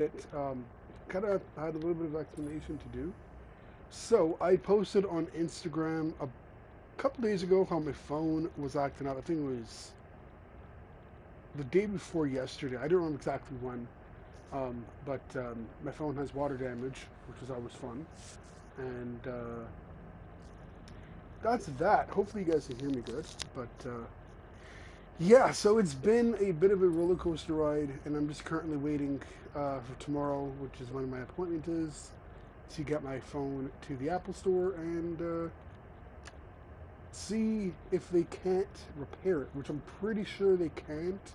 it kind of had a little bit of explanation to do. So I posted on Instagram a couple days ago how my phone was acting up. I think it was the day before yesterday. I don't remember exactly when, but my phone has water damage, which is always fun. And that's that. Hopefully you guys can hear me good. But yeah, so it's been a bit of a roller coaster ride, and I'm just currently waiting for tomorrow, which is when my appointment is, to get my phone to the Apple Store and see if they can't repair it, which I'm pretty sure they can't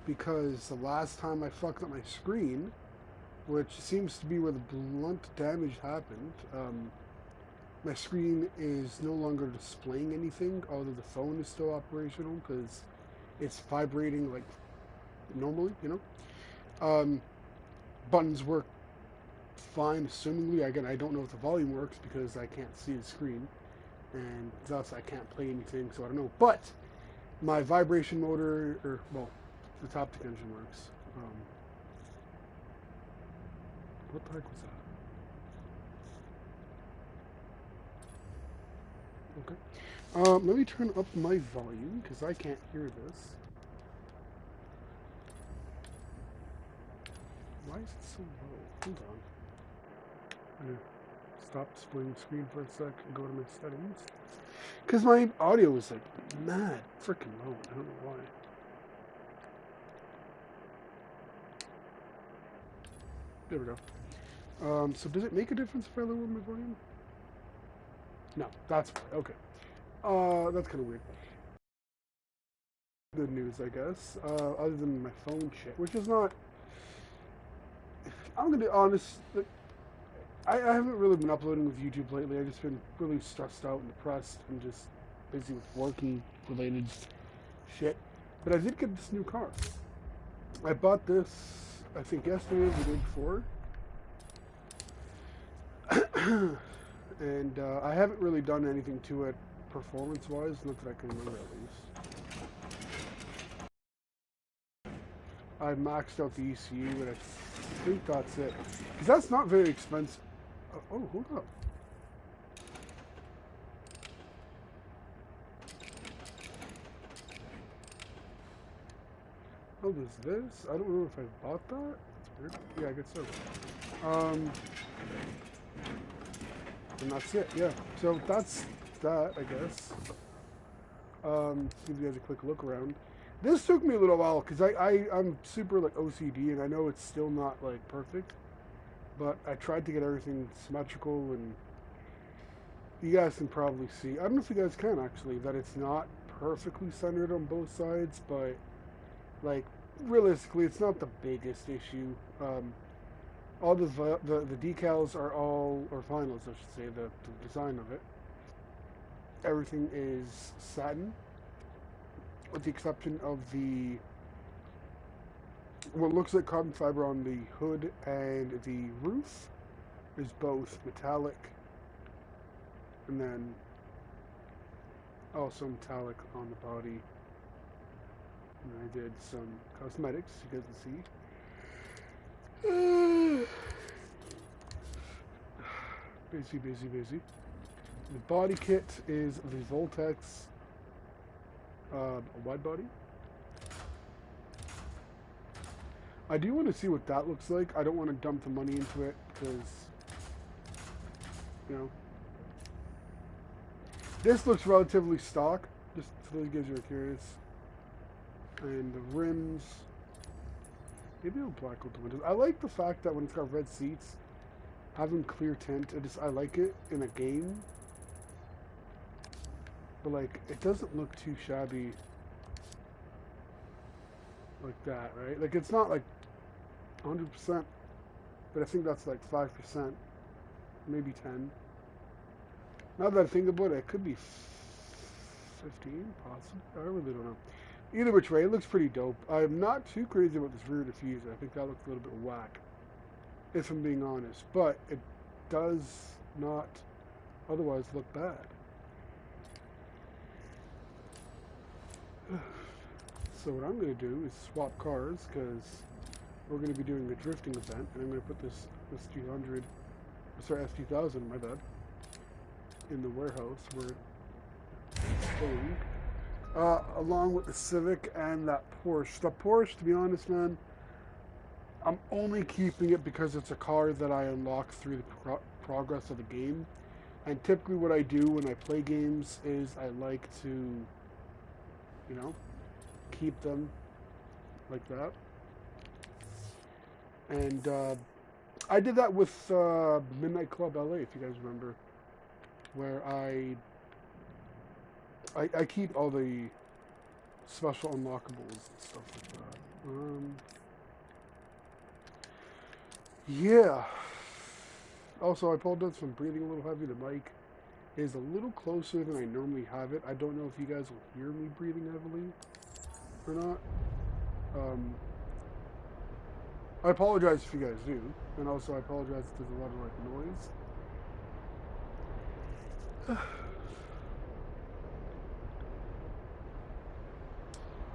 because the last time I fucked up my screen, which seems to be where the blunt damage happened, my screen is no longer displaying anything, although the phone is still operational because it's vibrating like normally, you know. Buttons work fine, assumingly. Again, I don't know if the volume works because I can't see the screen, and thus I can't play anything, so I don't know. But my vibration motor, or well, the Taptic engine works. What the heck was that? Okay. Let me turn up my volume because I can't hear this. Why is it so low? Hold on. I'm gonna stop displaying screen for a sec and go to my settings. Because my audio is like mad freaking low. I don't know why. There we go. So does it make a difference if I lower my volume? No, that's fine. Okay. That's kind of weird. Good news, I guess. Other than my phone shit, which is not. I'm gonna be honest. Like, I haven't really been uploading with YouTube lately. I've just been really stressed out and depressed and just busy with working related shit. But I did get this new car. I bought this, I think, yesterday or the day before. And I haven't really done anything to it performance-wise, not that I can remember at least. I maxed out the ECU, and I think that's it. Because that's not very expensive. Oh, hold up. Oh, there's this. I don't know if I bought that. That's weird. Yeah, I guess so. And that's it. Yeah. So that's that, I guess. Give you guys a quick look around. This took me a little while because I'm super like OCD and I know it's still not like perfect, but I tried to get everything symmetrical and you guys can probably see. I don't know if you guys can actually that it's not perfectly centered on both sides, but like realistically, it's not the biggest issue. All the decals are all or vinyls, I should say, the design of it. Everything is satin, with the exception of the what looks like carbon fiber on the hood and the roof is both metallic and then also metallic on the body. And I did some cosmetics, you guys can see. Busy, busy, busy. The body kit is the Voltex wide body. I do want to see what that looks like. I don't want to dump the money into it because, you know, this looks relatively stock, just for those guys who are curious. And the rims, maybe I'll black out the windows. I like the fact that when it's got red seats, having clear tint, I like it in a game. But like, it doesn't look too shabby like that, right? Like it's not like 100%, but I think that's like 5%, maybe 10. Now that I think about it, it could be 15, possibly. I really don't know. Either which way, it looks pretty dope. I'm not too crazy about this rear diffuser. I think that looks a little bit whack, if I'm being honest. But it does not otherwise look bad. So what I'm going to do is swap cars because we're going to be doing a drifting event, and I'm going to put this S300, sorry, S2000, my bad, in the warehouse where it's staying, along with the Civic and that Porsche. The Porsche, to be honest, man, I'm only keeping it because it's a car that I unlock through the progress of the game. And typically what I do when I play games is I like to, you know, keep them like that. And I did that with Midnight Club LA, if you guys remember, where I keep all the special unlockables and stuff like that. Yeah. Also, I apologize if I'm breathing a little heavy. The mic is a little closer than I normally have it. I don't know if you guys will hear me breathing heavily or not. I apologize if you guys do. And also, I apologize if there's a lot of noise.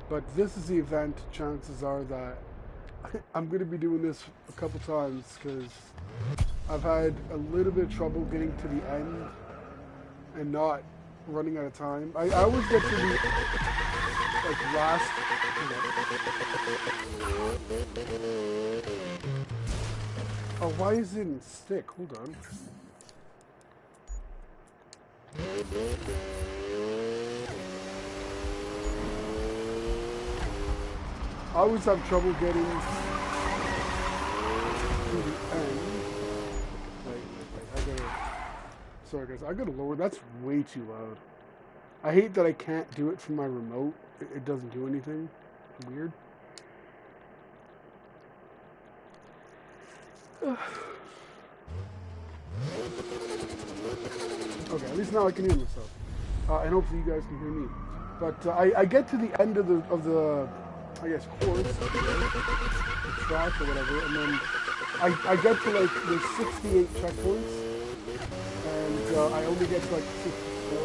But this is the event. Chances are that I'm going to be doing this a couple times because I've had a little bit of trouble getting to the end and not running out of time. I always get to the like last. Oh, why is it in stick? Hold on. I always have trouble getting to the end. Wait, I gotta... Sorry guys, I gotta lower... That's way too loud. I hate that I can't do it from my remote. It doesn't do anything. Weird. Okay, at least now I can hear myself. And hopefully you guys can hear me. But I get to the end of the I guess course, the track or whatever, and then I get to like there's 68 checkpoints, and I only get to like 64,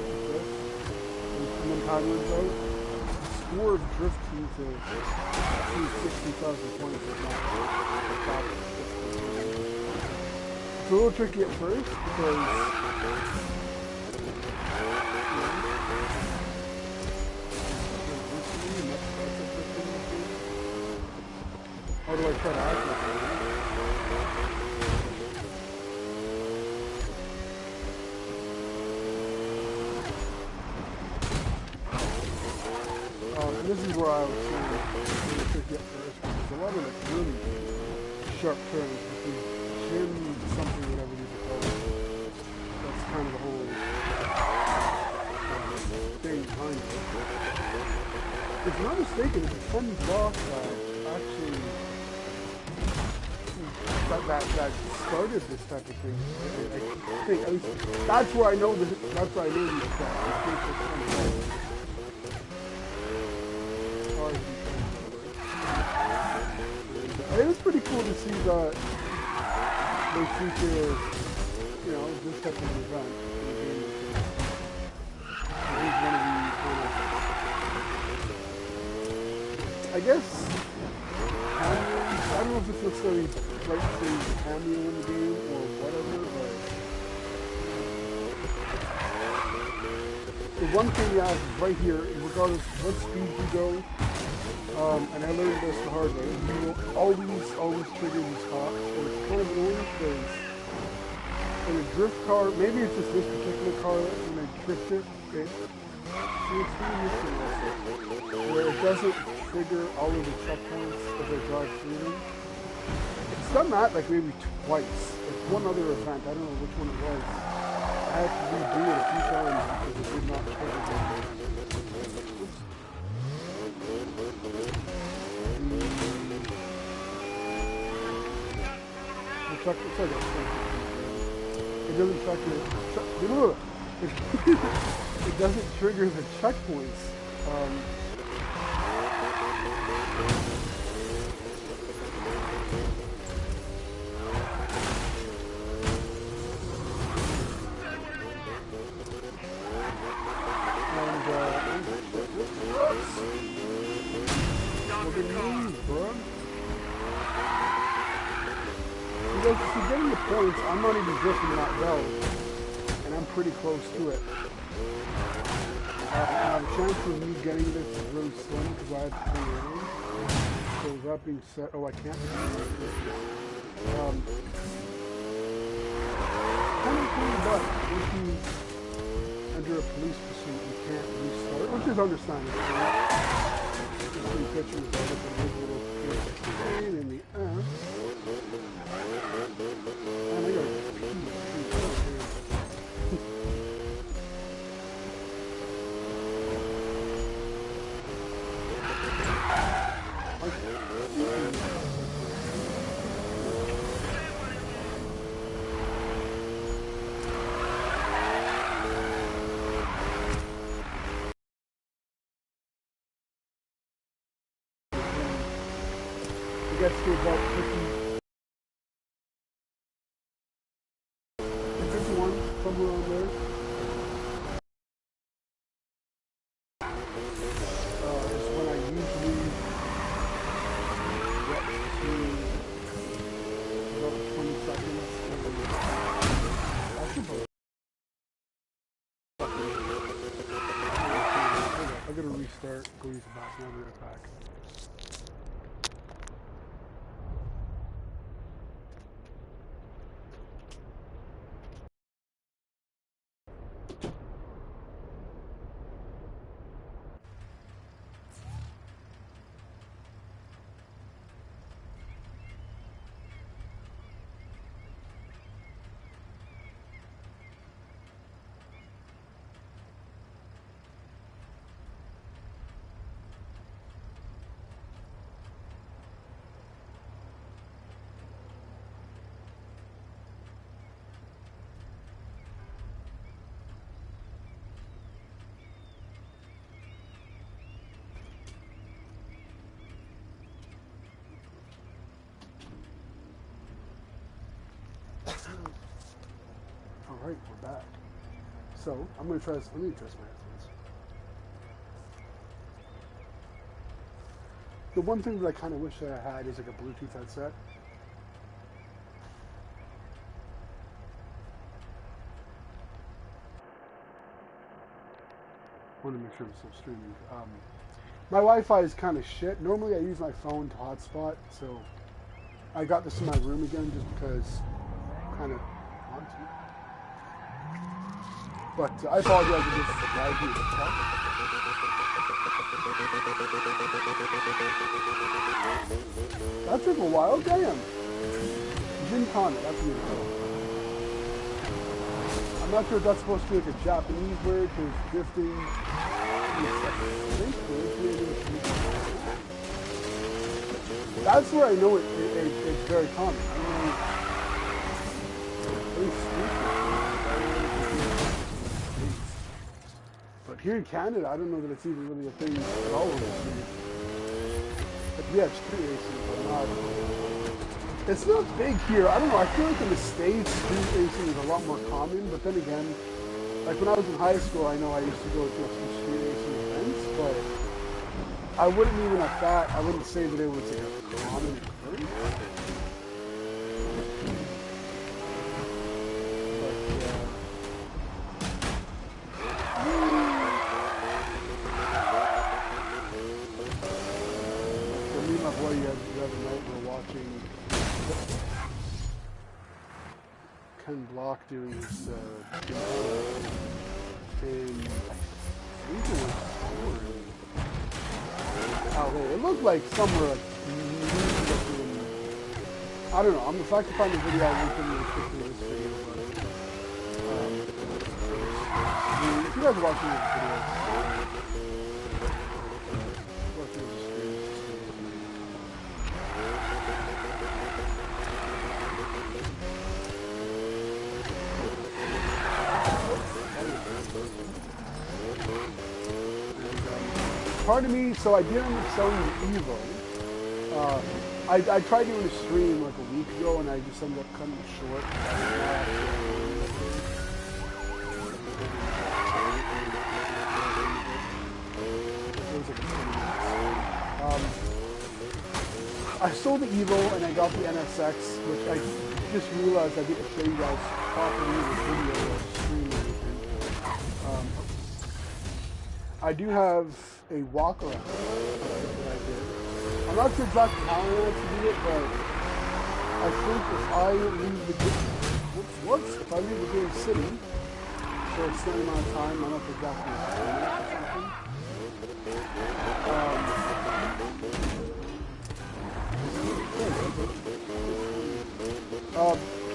65, and then time runs out. The score of drifting to 60,000 points is not the top. It's a little tricky at first because how do I try to act like that? And this is where I was saying really tricky at first because a lot of like really sharp turns with these gym something, whatever these are called. That's kind of the whole thing behind it. If I'm not mistaken, it's a fun block that actually that started this type of thing. I think at least that's where I know this. That's where I know these tracks. It was pretty cool to see that they feature, you know, this type of event in the game. He's one of the, I guess, I don't know if it's necessarily right to say cameo in the game or whatever, but the one thing you have right here, regardless of what speed you go, and I learned this the hard way, you will always trigger these hops, and it's kind of annoying because in a drift car, maybe it's just this particular car, when I drift it, it's really useful where it doesn't trigger all of the checkpoints as I drive through them. It's done that like maybe twice. Like one other event, I don't know which one it was. I had to redo it a few times because it did not trigger them. It doesn't trigger. It doesn't trigger the checkpoints. Look at me, bro. guys see, getting the points, I'm not even drifting that well, and I'm pretty close to it. The chance of me getting this is really slim because I have to play around. So with that being said, oh, I can't. Kind of cool, but if you enter a police pursuit, you can't restart, which is understandable. Some pictures of it, a little pain in the ass. And I got gets to about 51, somewhere around there. Is when I usually get to about 20 seconds. I gotta restart, go use the bathroom, I'll be right back. Alright, we're back. So, I'm going to try this. Let me test my headphones. The one thing that I kind of wish that I had is like a Bluetooth headset. I want to make sure I'm still streaming. My Wi-Fi is kind of shit. Normally I use my phone to hotspot, so I got this in my room again just because I kind of want to. But I apologize if this is lousy as fuck. That took a while, damn. Gin-Con, that's beautiful. I'm not sure if that's supposed to be like a Japanese word, because drifting that's where I know it's very common. I don't know. Very but here in Canada, I don't know that it's even really a thing at all. But yeah, street racing, but not. It's not big here. I don't know. I feel like in the States, street racing is a lot more common. But then again, like when I was in high school, I know I used to go to some street racing events, but I wouldn't even at that. I wouldn't say that it was like a common occurrence. Ken Block doing this and I think it was it looked like somewhere like I don't know. I'm gonna have to find the video. I'll link in the description of this video. But if you guys are watching this video, part of me, so I did end up selling the Evo. I tried doing a stream like a week ago, and I just ended up cutting it short. I sold the Evo and I got the NSX, which I just realized I didn't show you guys properly in the video or stream or anything. I do have a walk around that I did. I'm not sure exactly how I want to do it, but I think if I leave the game, if I leave the game sitting for a certain amount of time, I don't know if exactly how or something.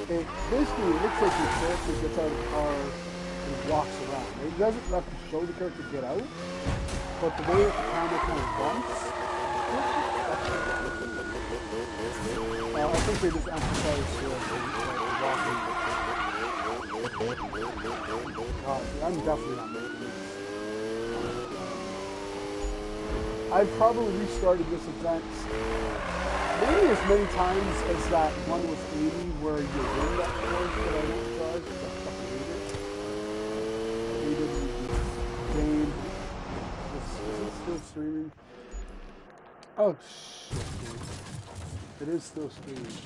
It basically looks like the character gets out of the car and walks around. It doesn't have to show the character get out, but the way that the camera kind of bumps, I think they just emphasize the walking. I'm definitely not making this. I've probably restarted this event maybe as many times as that one with 80 where you win that course that I don't drive because I fucking hate it. I hated the game. Is it still streaming? Oh shit, dude. It is still streaming.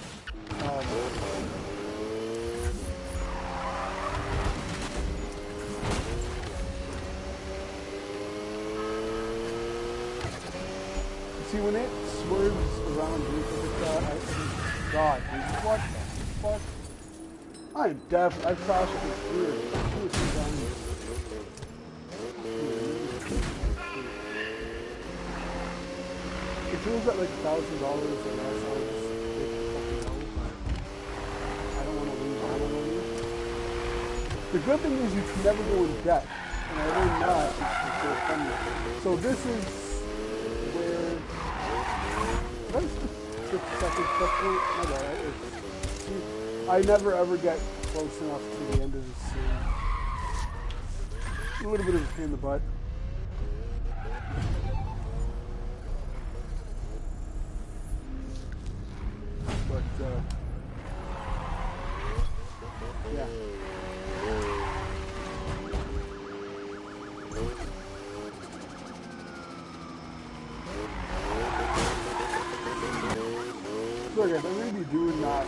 See, when it swerves around me like that, I think, God, dude, what the fuck? I'm deaf. I've crashed with weird. It feels at like $1,000 or less. I fucking know, but I don't want to lose all of it. The good thing is you can never go in debt, and I learned that. It's so funny. So this is where. That's the second checkpoint. I never ever get close enough to the end of the scene. A little bit of a pain in the butt. But, yeah. So guys, I'm going to be doing that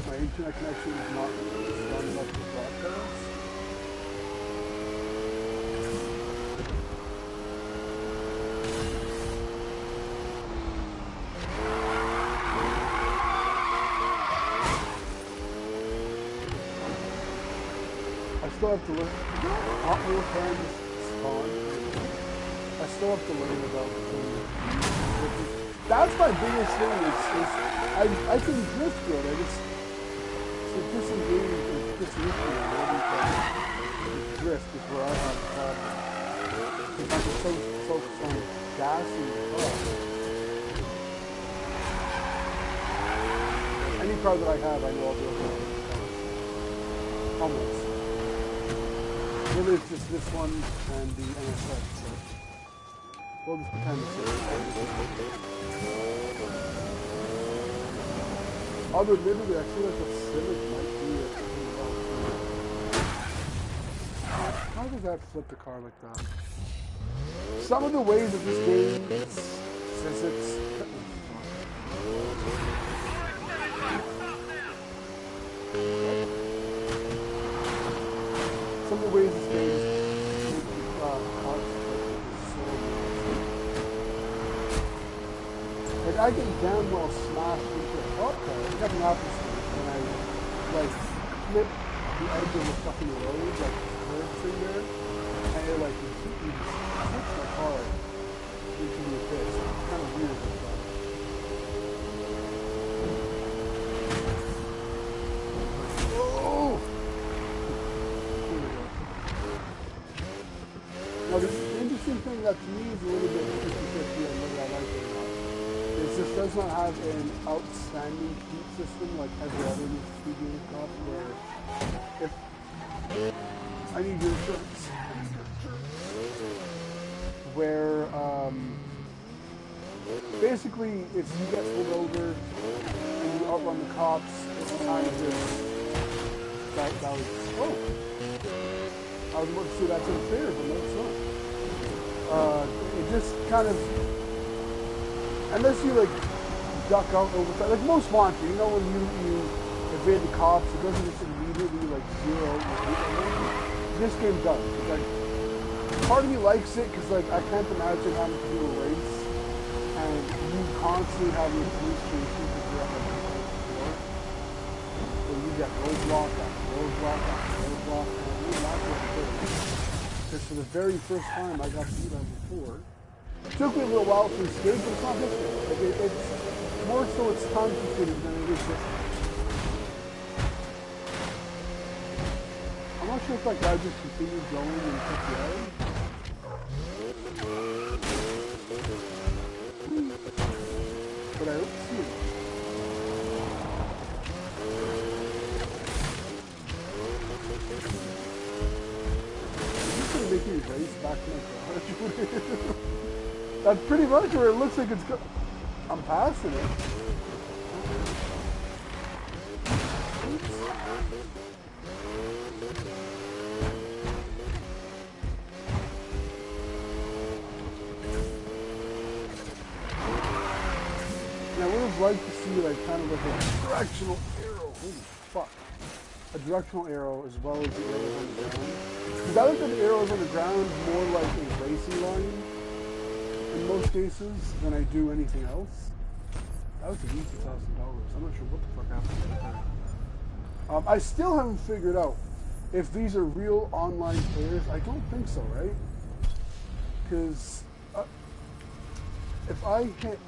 my internet connection is not strong enough to broadcast. I still have to learn. Hot wheel cams spawn. I still have to learn about the that's my biggest thing is I can drift good. I just disengage and disengage and everything. Drift is where I have the problem. Because I'm so focused on gas and car. Any car that I have, I know I'll be able to do. Almost. Really, it's just this one and the NSX. So. We'll just pretend it's although literally I feel like a Civic might be a thing about how does that flip the car like that? Some of the ways that this game physics some of the ways this game is like I can damn well smash into a hot car. It never happens to me when I like flip the edge of the fucking road, like curves in there, and it like completely hits my car into the abyss. It's kind of weird like that. Oh! Now the interesting thing that to me is a little bit 50-50 on whether I like it or not. It just does not have an outstanding heat system like every other studio got, where if I need your insurance, where basically if you get pulled over and you outrun the cops, it's kind of just that was I was about to say that's unfair, but no, it's not. It just kind of, unless you like duck out over time, like most launcher, you know, when you evade the cops, it doesn't just immediately like zero out your vehicle. This game does. It's like, part of me likes it because like I can't imagine having to do a race and you constantly having a police chasing because you're at like the where you get roadblock after roadblock after roadblock, and I really like what it is. Because for the very first time I got to do that before. It took me a little while to escape, but it's not difficult. Like it's more so it's time consuming than it is difficult. I'm not sure if that guy just continues going and took the alley. But I don't see it. Is this going to make me race back to my garage? That's pretty much where it looks like it's I'm passing it. And I would have liked to see like kind of like a directional arrow. Holy fuck. A directional arrow as well as the arrows on the ground. Because I look at the arrows on the ground more like a racing line in most cases than I do anything else. That was an easy $1,000. I'm not sure what the fuck happened to that. I still haven't figured out if these are real online players. I don't think so, right? Because if I hit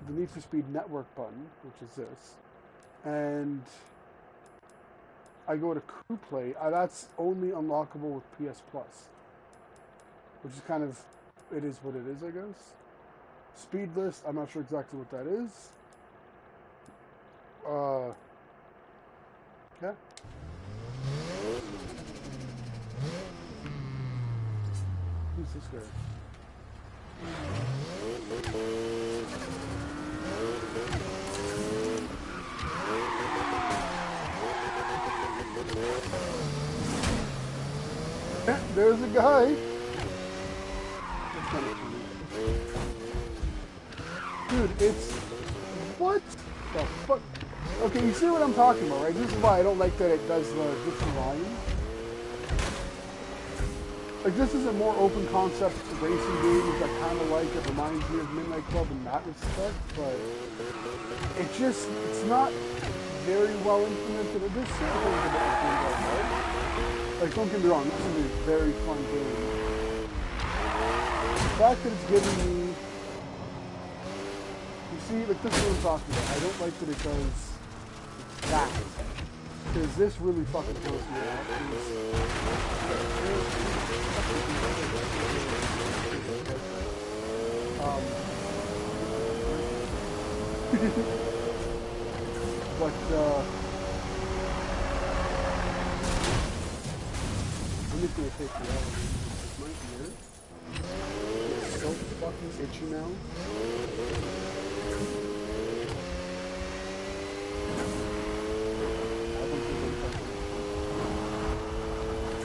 the Need for Speed Network button, which is this, and I go to Crew Play, that's only unlockable with PS Plus, which is kind of, it is what it is, I guess. Speed List, I'm not sure exactly what that is. Okay. Who's this guy? Yeah, there's a guy. Dude, it's... What the fuck? Okay, you see what I'm talking about, right? This is why I don't like that it does the different volume. Like, this is a more open concept racing game that I kind of like. It reminds me of Midnight Club in that respect, but it just, it's not very well implemented. It is certainly a bit right? Like, don't get me wrong, this is a very fun game. The fact that it's giving me, you see, like, this is what I'm talking about. I don't like that it does that. Because this really fucking throws me out. But, I'm just gonna take the out. This might be it. It's so fucking itchy now.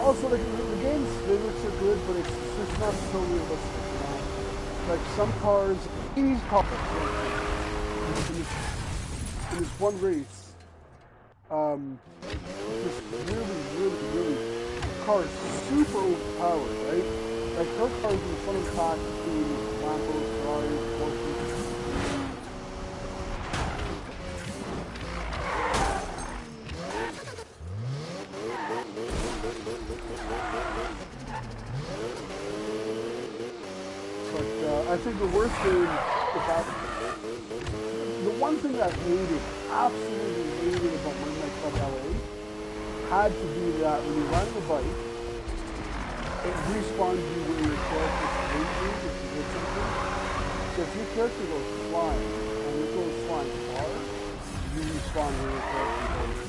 Also, the game's physics are good, but it's just not so realistic, you know? Like, some cars, these cars, in this one race, this really, the car is super overpowered, right? Like, her car's in front of the pack between Lamborghini, Ferrari, Porsche. I think the worst thing about the one thing that I hated, absolutely hated about Midnight Club LA had to be that when you're riding a bike, it respawns you when your character's raging, if you hit something. So if your character goes flying, and it goes flying far, you respawn when your character goes.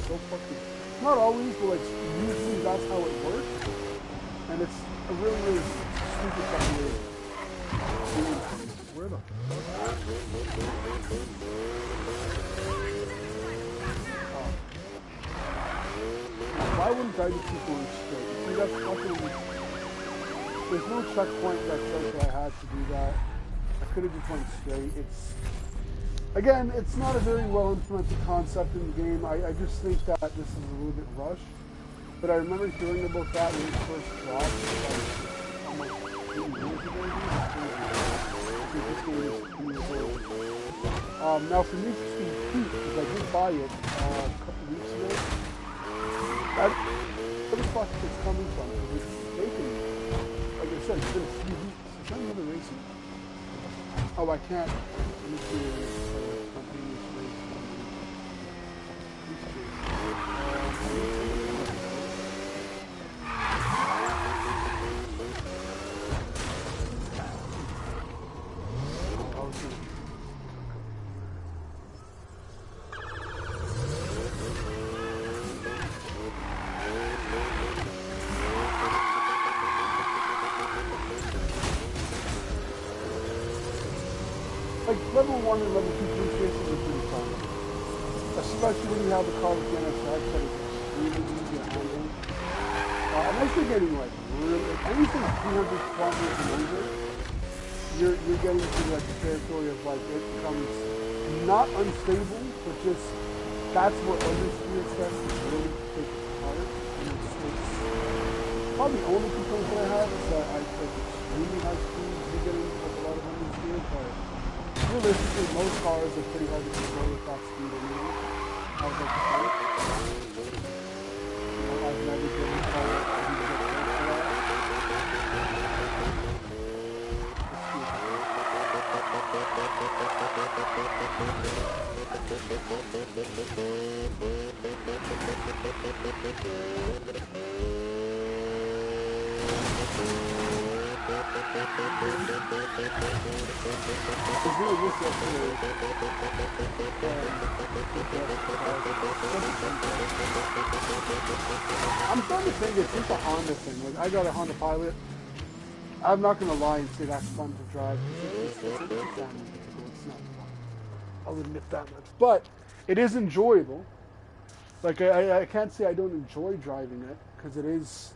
So fucking, not always, but like usually that's how it works. And it's a really stupid fucking way. Where the fuck? Oh. Why wouldn't I just keep going straight? See, that's fucking... There's no checkpoint that says that I had to do that. I could have just went straight. Again, it's not a very well implemented concept in the game. I just think that this is a little bit rushed. But I remember hearing about that when it first dropped, like almost 2 years ago. Now for Need for Speed Heat, because I did buy it a couple weeks ago, where the fuck is coming from? Because it's taken, like I said, it's been a few weeks. Is that another racing? Oh, I can't. Let me see. Spontaneous race. Like, level 1 and level 2 police races are pretty fun. Especially when you have the car with the NSX that is extremely easy to handle. Unless you're getting, like, really, anything 300 kilometers and over, you're getting to, like, the territory of, like, it becomes not unstable, but just, that's where understeer tests really take apart. And it's probably the only complaint that I have is that I take extremely high speeds to get into, like, a lot of understeer, but realistically, most cars are pretty hard to control with that speed anyway. I was like, I've never driven a car that I need to get close to that. I'm starting to think it's a Honda thing. Like, I got a Honda Pilot. I'm not going to lie and say that's fun to drive. It's not fun. I'll admit that much. But it is enjoyable. Like, I can't say I don't enjoy driving it, because it is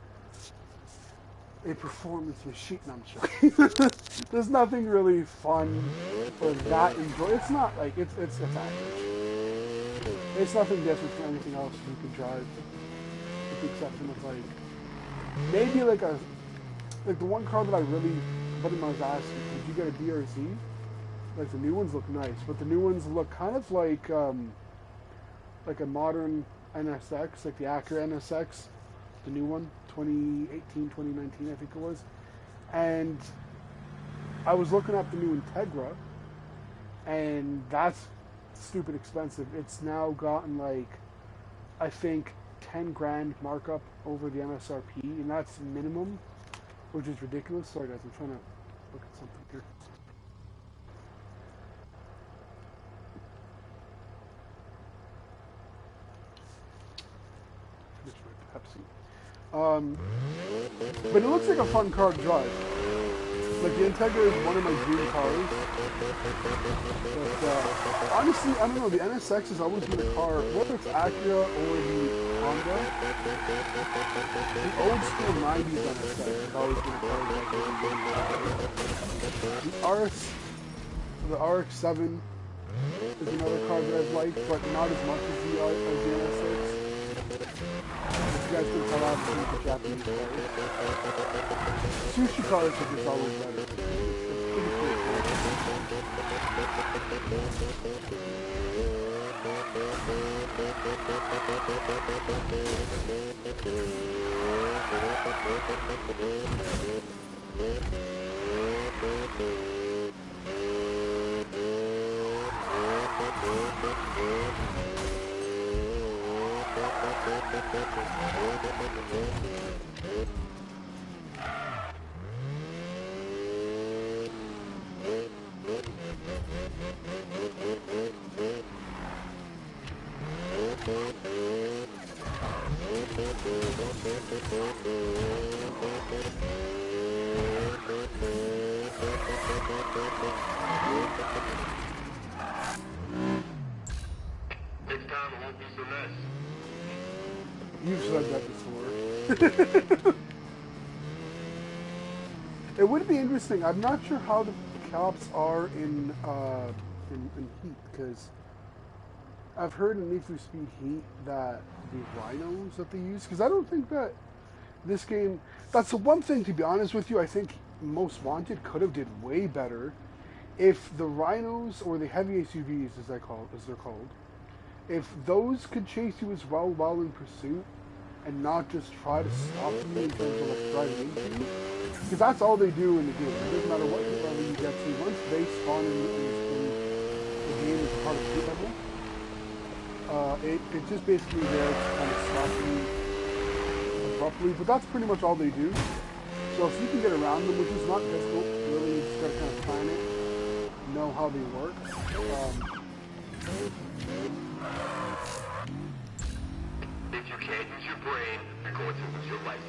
a performance machine. No, I'm joking. There's nothing really fun or that enjoy. It's not like it's average. It's nothing different from anything else you can drive, with the exception of like maybe like the one car that I really, buddy of mine was asking, did you get a BRZ? Like the new ones look nice, but the new ones look kind of like a modern NSX, like the Acura NSX, the new one, 2018, 2019, I think it was. And I was looking up the new Integra, and that's stupid expensive. It's now gotten like, I think, 10 grand markup over the MSRP, and that's minimum, which is ridiculous. Sorry guys, I'm trying to look at something here. But it looks like a fun car to drive. Like the Integra is one of my dream cars. But honestly, I don't know. The NSX has always been a car, whether it's Acura or the Honda. The old school '90s NSX has always been a car that the RX-7 is another car that I've liked, but not as much as the NSX. You guys can tell out the Japanese cars. Sushi cars are just always better. It's pretty cool. You've said that before. It would be interesting. I'm not sure how the caps are in Heat, because I've heard in Need for Speed Heat that the rhinos that they use, because I don't think that this game, that's the one thing, to be honest with you, I think Most Wanted could have did way better if the rhinos, or the heavy SUVs as they're called, if those could chase you as well while in pursuit, and not just try to stop you in terms of like driving into you. Because that's all they do in the game. It doesn't matter what level you get to. Once they spawn in the game as part of the level, it's just basically there to kind of stop you abruptly. But that's pretty much all they do. So if you can get around them, which is not difficult, really, you just gotta kind of plan it, know how they work. If you can't use your brain, you're going to lose your license.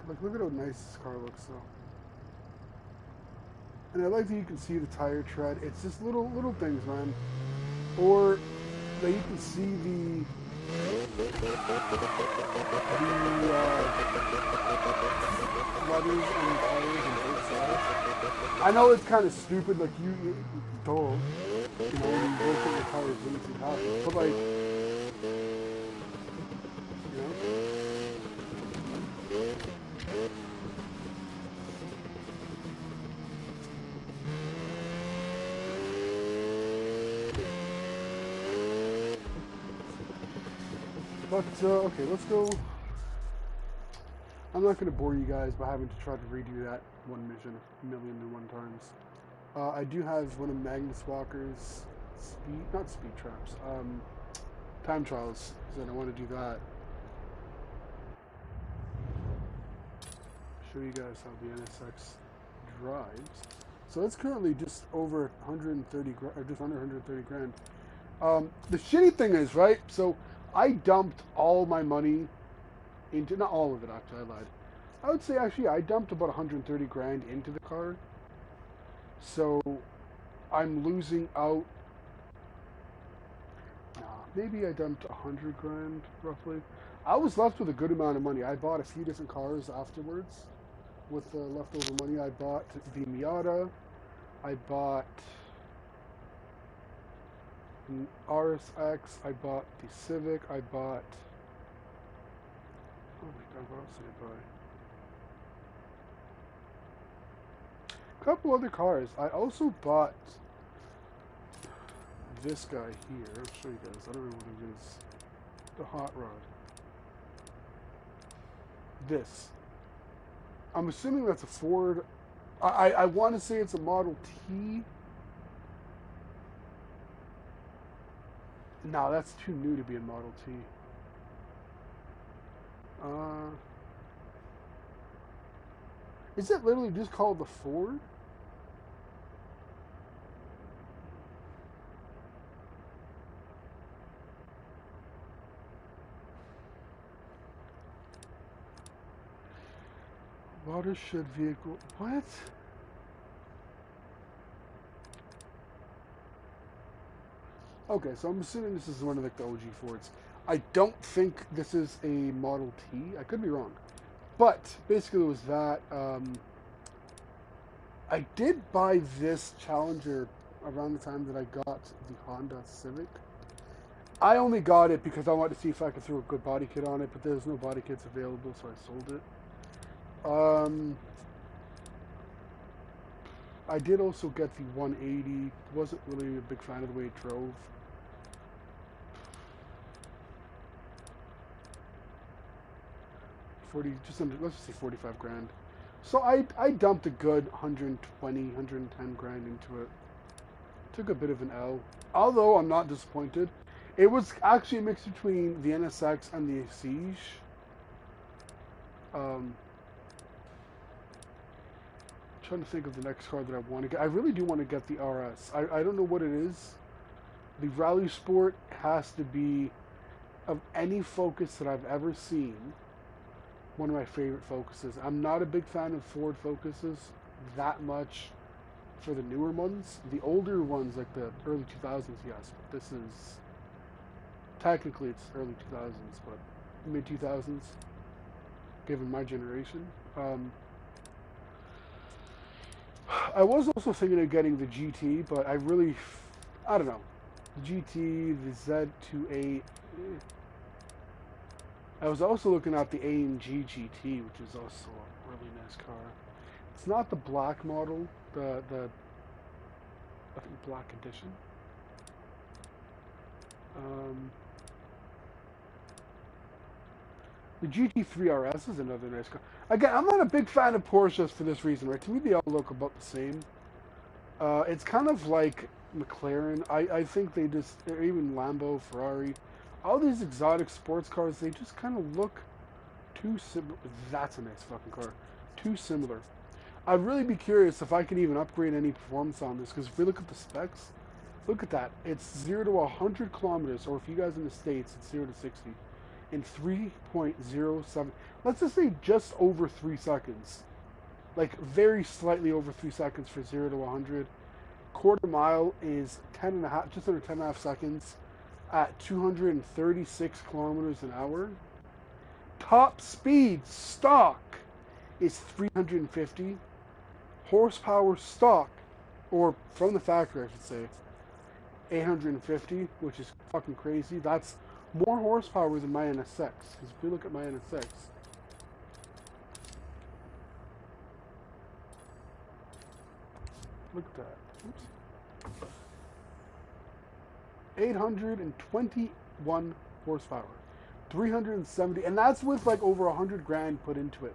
Like, look at how nice this car looks, though. And I like that you can see the tire tread. It's just little things, man. Or that you can see the letters on the tires on both sides. I know it's kind of stupid, like you dull, you know, when you look at your tires when it happens. But like, you know. But, okay, let's go. I'm not going to bore you guys by having to try to redo that one mission a million and one times. I do have one of Magnus Walker's not speed traps, time trials, because I want to do that. Show you guys how the NSX drives. So it's currently just over 130 grand, or just under 130 grand. The shitty thing is, right, so I dumped all my money into, not all of it actually, I lied. I would say actually I dumped about 130 grand into the car. So I'm losing out, maybe I dumped 100 grand roughly. I was left with a good amount of money. I bought a few different cars afterwards with the leftover money. I bought the Miata, I bought an RSX, I bought the Civic, I bought, oh my god, what else did I buy? A couple other cars. I also bought this guy here. I'll show you guys. I don't know what it is. The hot rod. This. I'm assuming that's a Ford. I want to say it's a Model T. No, that's too new to be a Model T. Is it literally just called the Ford? Watershed vehicle. What? Okay, so I'm assuming this is one of like the OG Fords. I don't think this is a Model T. I could be wrong. But basically it was that. I did buy this Challenger around the time that I got the Honda Civic. I only got it because I wanted to see if I could throw a good body kit on it, but there's no body kits available, so I sold it. I did also get the 180. Wasn't really a big fan of the way it drove. Just under, let's just say 45 grand. So I dumped a good 120, 110 grand into it. Took a bit of an L. Although I'm not disappointed. It was actually a mix between the NSX and the Siege. Trying to think of the next car that I want to get. I really do want to get the RS. I don't know what it is. The Rally Sport has to be, of any Focus that I've ever seen, one of my favorite Focuses. I'm not a big fan of Ford Focuses that much for the newer ones. The older ones, like the early 2000s, yes, but this is technically it's early 2000s, but mid 2000s, given my generation. I was also thinking of getting the GT, but I don't know. The GT, the Z28. I was also looking at the AMG GT, which is also a really nice car. It's not the black model, the I think black edition. The GT3 RS is another nice car. Again, I'm not a big fan of Porsches for this reason, right? To me, they all look about the same. It's kind of like McLaren. I think they just, or even Lambo, Ferrari, all these exotic sports cars, they just kind of look too similar. That's a nice fucking car. Too similar. I'd really be curious if I can even upgrade any performance on this, because if we look at the specs, look at that. It's 0 to 100 kilometers, or if you guys in the States, it's 0 to 60, in 3.07. Let's just say just over 3 seconds. Like, very slightly over 3 seconds for 0 to 100. Quarter mile is 10 and a half, just under 10 and a half seconds at 236 kilometers an hour. Top speed stock is 350. Horsepower stock, or from the factory I should say, 850, which is fucking crazy. That's more horsepower than my NSX. Because if we look at my NSX, look at that. Oops. 821 horsepower, 370, and that's with like over 100 grand put into it.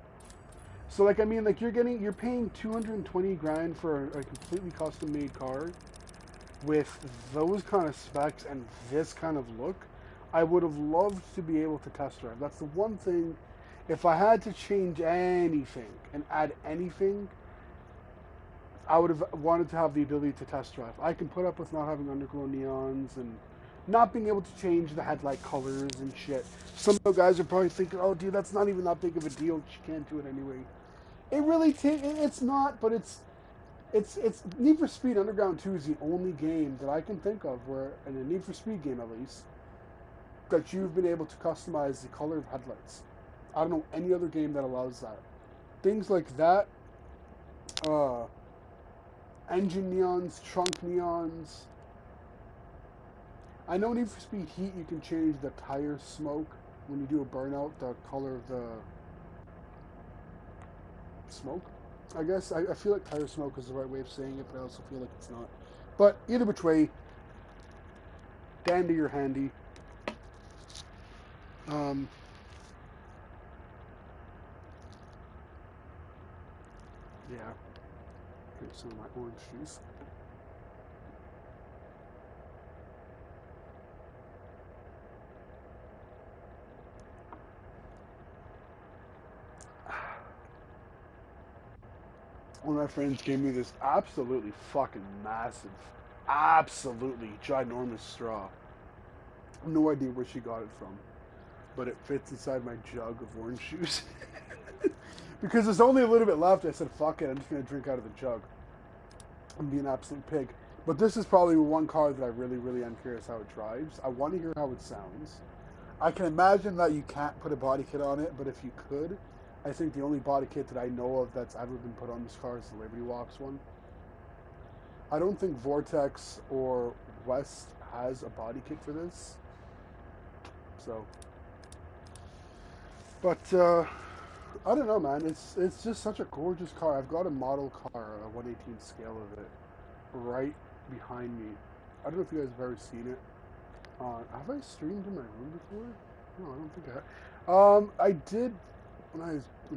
So like, I mean, like you're paying 220 grand for a completely custom made car with those kind of specs and this kind of look. I would have loved to be able to test drive. That's the one thing. If I had to change anything and add anything, I would have wanted to have the ability to test drive. I can put up with not having underglow neons and not being able to change the headlight colors and shit. Some of the guys are probably thinking, oh dude, that's not even that big of a deal. You can't do it anyway. It really, it's not, but it's Need for Speed Underground 2 is the only game that I can think of where, in a Need for Speed game at least, that you've been able to customize the color of headlights. I don't know any other game that allows that. Things like that, engine neons, trunk neons. I know Need for Speed Heat, you can change the tire smoke when you do a burnout, the color of the smoke. I guess I feel like tire smoke is the right way of saying it, but I also feel like it's not. But either which way, dandy or handy. Yeah. Here's some of my orange juice. One of my friends gave me this absolutely fucking massive, absolutely ginormous straw. No idea where she got it from, but it fits inside my jug of orange juice. Because there's only a little bit left, I said, fuck it, I'm just going to drink out of the jug. I'm being an absolute pig. But this is probably one car that I really, really am curious how it drives. I want to hear how it sounds. I can imagine that you can't put a body kit on it, but if you could, I think the only body kit that I know of that's ever been put on this car is the Liberty Walks one. I don't think Vortex or West has a body kit for this. So, but I don't know, man. It's just such a gorgeous car. I've got a model car, a 1/18 scale of it, right behind me. I don't know if you guys have ever seen it. Have I streamed in my room before? No, I don't think I have. I did when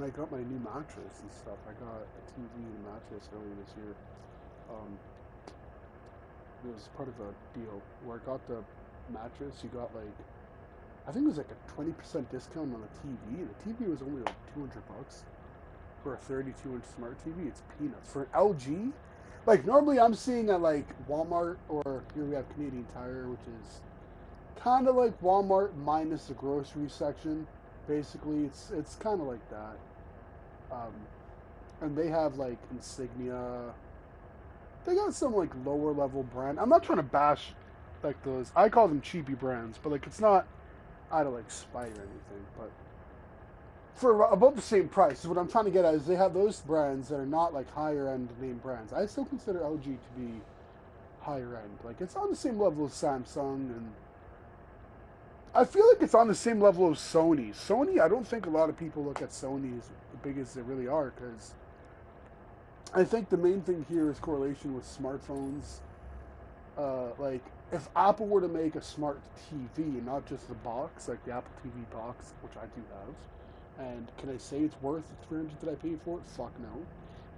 I got my new mattress and stuff. I got a TV and mattress earlier this year. It was part of a deal where I got the mattress. You got like, I think it was like a 20% discount on the TV. The TV was only like $200 for a 32-inch smart TV. It's peanuts for an LG. Like normally I'm seeing at like Walmart, or here we have Canadian Tire, which is kind of like Walmart minus the grocery section. Basically, it's kind of like that. Um, and they have like Insignia. They got some like lower level brand. I'm not trying to bash like those. I call them cheapy brands, but like it's not out of like spite or anything. But for about the same price, what I'm trying to get at is they have those brands that are not like higher end name brands. I still consider LG to be higher end. Like it's on the same level as Samsung, and I feel like it's on the same level as Sony. Sony, I don't think a lot of people look at Sony as big as they really are, because I think the main thing here is correlation with smartphones. Like if Apple were to make a smart TV, not just the box, like the Apple TV box, which I do have, and can I say it's worth the 300 that I paid for it? Fuck no.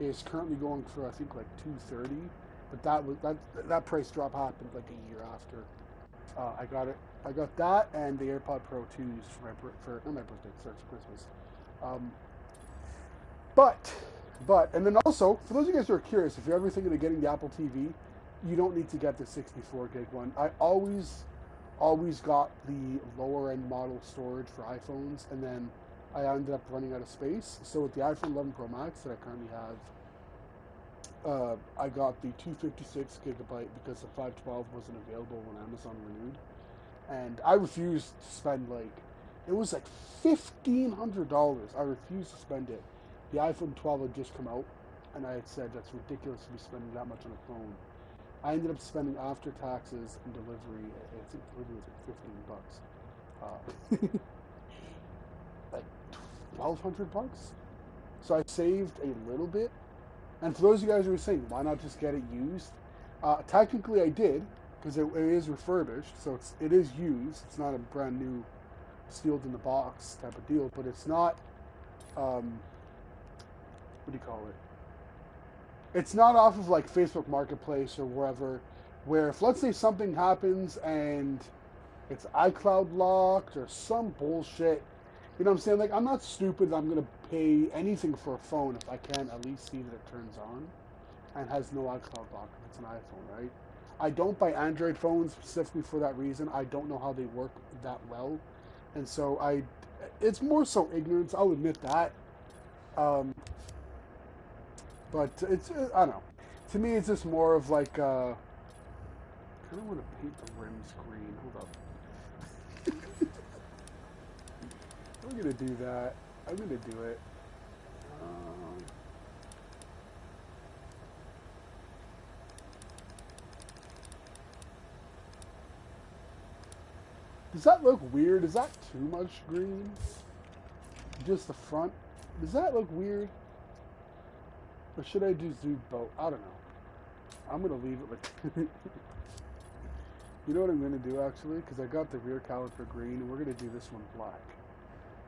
It is currently going for I think like 230, but that price drop happened like a year after I got it. I got that and the AirPod Pro 2s for for not my birthday, sorry, for Christmas. Um, but and then also for those of you guys who are curious, if you're ever thinking of getting the Apple TV, you don't need to get the 64 gig one. I always got the lower end model storage for iPhones, and then I ended up running out of space. So with the iPhone 11 Pro Max that I currently have, I got the 256 gigabyte because the 512 wasn't available when Amazon renewed, and I refused to spend like it was like $1,500. I refused to spend it. The iPhone 12 had just come out, and I had said that's ridiculous to be spending that much on a phone. I ended up spending after taxes and delivery. I think delivery was like $15, like 1,200 bucks. So I saved a little bit. And for those of you guys who are saying, why not just get it used? Technically, I did because it is refurbished, so it is used. It's not a brand new, sealed in the box type of deal, but it's not. What do you call it? It's not off of like Facebook Marketplace or wherever. Where if let's say something happens and it's iCloud locked or some bullshit, you know what I'm saying? Like I'm not stupid. I'm gonna pay anything for a phone if I can at least see that it turns on and has no iCloud lock if it's an iPhone, right? I don't buy Android phones specifically for that reason. I don't know how they work that well, and so it's more so ignorance. I'll admit that. Um, but it's I don't know. To me, it's just more of like I kind of want to paint the rims green. Hold up. I'm gonna do that. I'm gonna do it. Um, does that look weird? Is that too much green? Just the front? Does that look weird? Or should I just do both? I don't know. I'm gonna leave it like. You know what I'm gonna do actually? Because I got the rear caliper green, and we're gonna do this one black.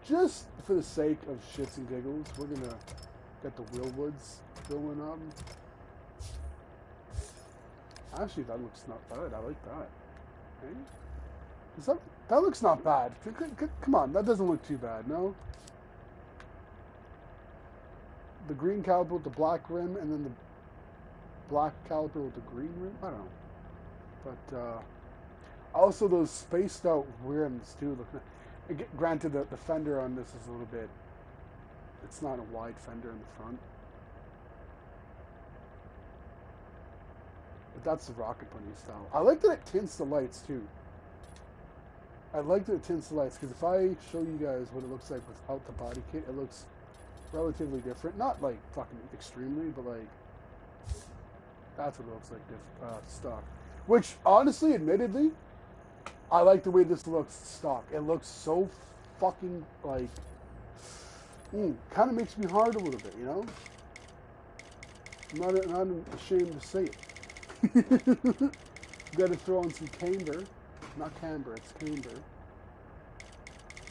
Just for the sake of shits and giggles, we're gonna get the Willwoods going on. Actually, that looks not bad. I like that. Okay. That looks not bad. Come on, that doesn't look too bad, no? The green caliper with the black rim, and then the black caliper with the green rim? I don't know. But, also those spaced out rims, too. Look, granted, the fender on this is a little bit... It's not a wide fender in the front. But that's the Rocket Bunny style. I like that it tints the lights, too. I like that it tints the lights, because if I show you guys what it looks like without the body kit, it looks relatively different. Not, like, fucking extremely, but, like, that's what it looks like stock. Which, honestly, admittedly, I like the way this looks stock. It looks so fucking, like, kind of makes me hard a little bit, you know? I'm not ashamed to say it. Got to throw on some camber. Not camber, it's camber.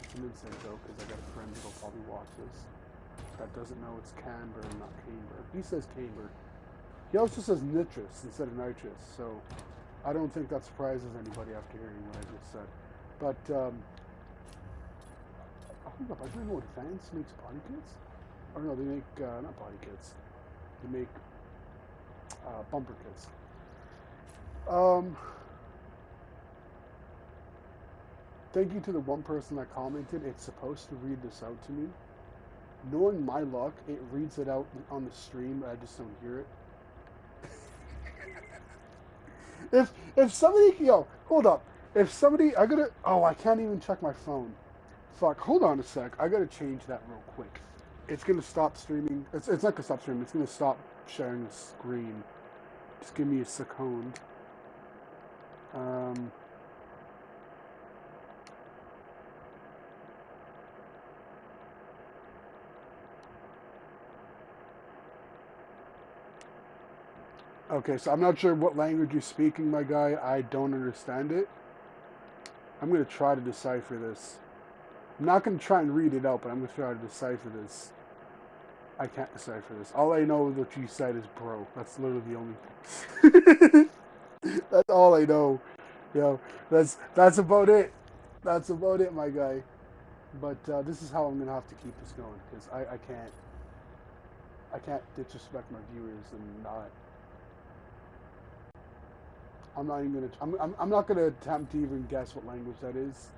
It's an inside joke because I got a friend that'll probably watch this that doesn't know it's camber and not camber. He says camber. He also says nitrous instead of nitrous, so I don't think that surprises anybody after hearing what I just said. But, hold up, I don't know what Vance makes body kits? Or no, they make, not body kits. They make, bumper kits. thank you to the one person that commented. It's supposed to read this out to me. Knowing my luck, it reads it out on the stream, but I just don't hear it. If somebody, yo, hold up. If somebody, I can't even check my phone. Fuck, hold on a sec. I gotta change that real quick. It's gonna stop streaming. It's not gonna stop streaming. It's gonna stop sharing the screen. Just give me a second. Okay, so I'm not sure what language you're speaking, my guy. I don't understand it. I'm gonna try to decipher this. I'm not gonna try and read it out, but I'm gonna try to decipher this. I can't decipher this. All I know is what you said is bro. That's literally the only thing. That's all I know. Yo, that's about it. That's about it, my guy. But this is how I'm gonna have to keep this going because I can't disrespect my viewers and not. I'm not even gonna. I'm not gonna attempt to even guess what language that is.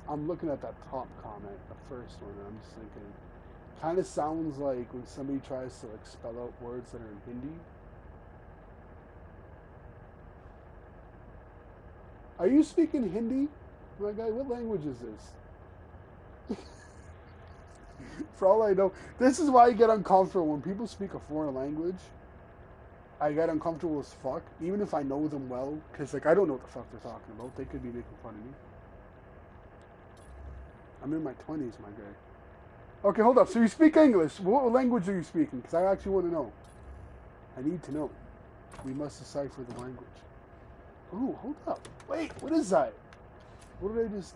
I'm looking at that top comment, the first one, and I'm just thinking, kind of sounds like when somebody tries to like spell out words that are in Hindi. Are you speaking Hindi, my guy? What language is this? For all I know, this is why I get uncomfortable when people speak a foreign language. I get uncomfortable as fuck, even if I know them well, because like I don't know what the fuck they're talking about. They could be making fun of me. I'm in my 20s, my guy. Okay, hold up. So you speak English. What language are you speaking? Because I actually want to know. I need to know. We must decipher the language. Ooh, hold up. Wait, what is that? What did I just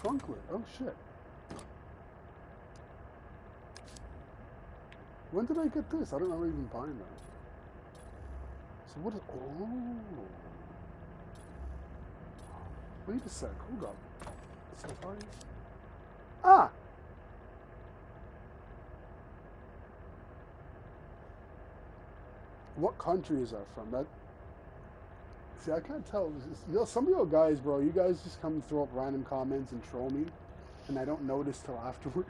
trunklet? Oh, shit. When did I get this? I don't remember even buying that. So what is... Oh. Wait a sec. Hold up. Safari? Ah! What country is that from? That. See, I can't tell. You know, some of you guys, bro, you guys just come and throw up random comments and troll me, and I don't notice till afterward.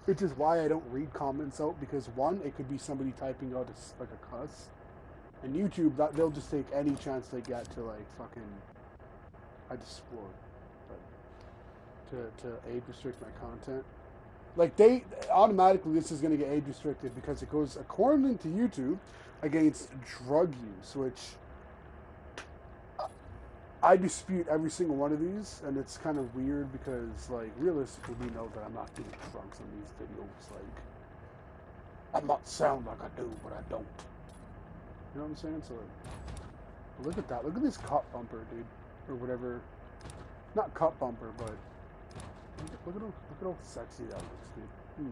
Which is why I don't read comments out, because one, it could be somebody typing out like a cuss, and YouTube, they'll just take any chance they get to like fucking. I just swore, but to age restrict my content. Like they automatically, this is going to get age restricted because it goes according to YouTube against drug use, which I dispute every single one of these, and it's kind of weird because like realistically we know that I'm not doing drugs on these videos. Like I might sound like I do, but I don't. You know what I'm saying? So like, look at that. Look at this cup bumper, dude, or whatever. Not cup bumper, but. Look at how sexy that looks, dude.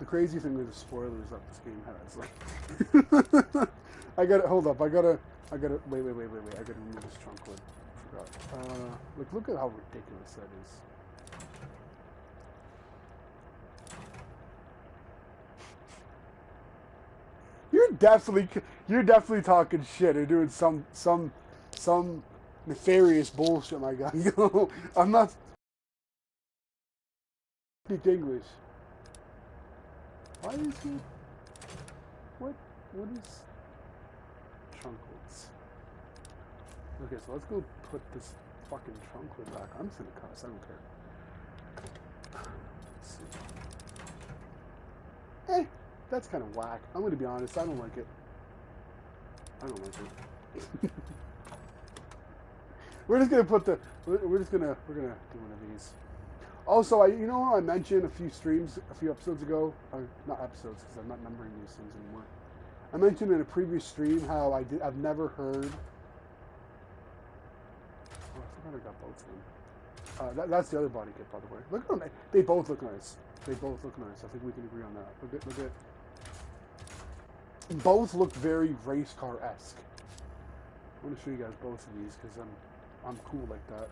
The crazy thing with the spoilers that this game has, like, I gotta hold up. I gotta wait. I gotta remove this trunk lid. Forgot. Look at how ridiculous that is. You're definitely talking shit or doing some nefarious bullshit, my guy. I'm not speak English. Why is he? What is trunklets? Okay, so let's go put this fucking trunklet back. I'm just gonna cuss. I don't care. Let's see. That's kind of whack. I'm gonna be honest. I don't like it. I don't like it. We're just gonna put we're gonna do one of these. Also, you know, I mentioned a few episodes ago, not episodes because I'm not numbering these things anymore. I mentioned in a previous stream how I've never heard. Oh, I forgot I got both of them. That's the other body kit, by the way. Look at them. They both look nice. They both look nice. I think we can agree on that. Look at. Both look very race car-esque. I want to show you guys both of these because I'm cool like that.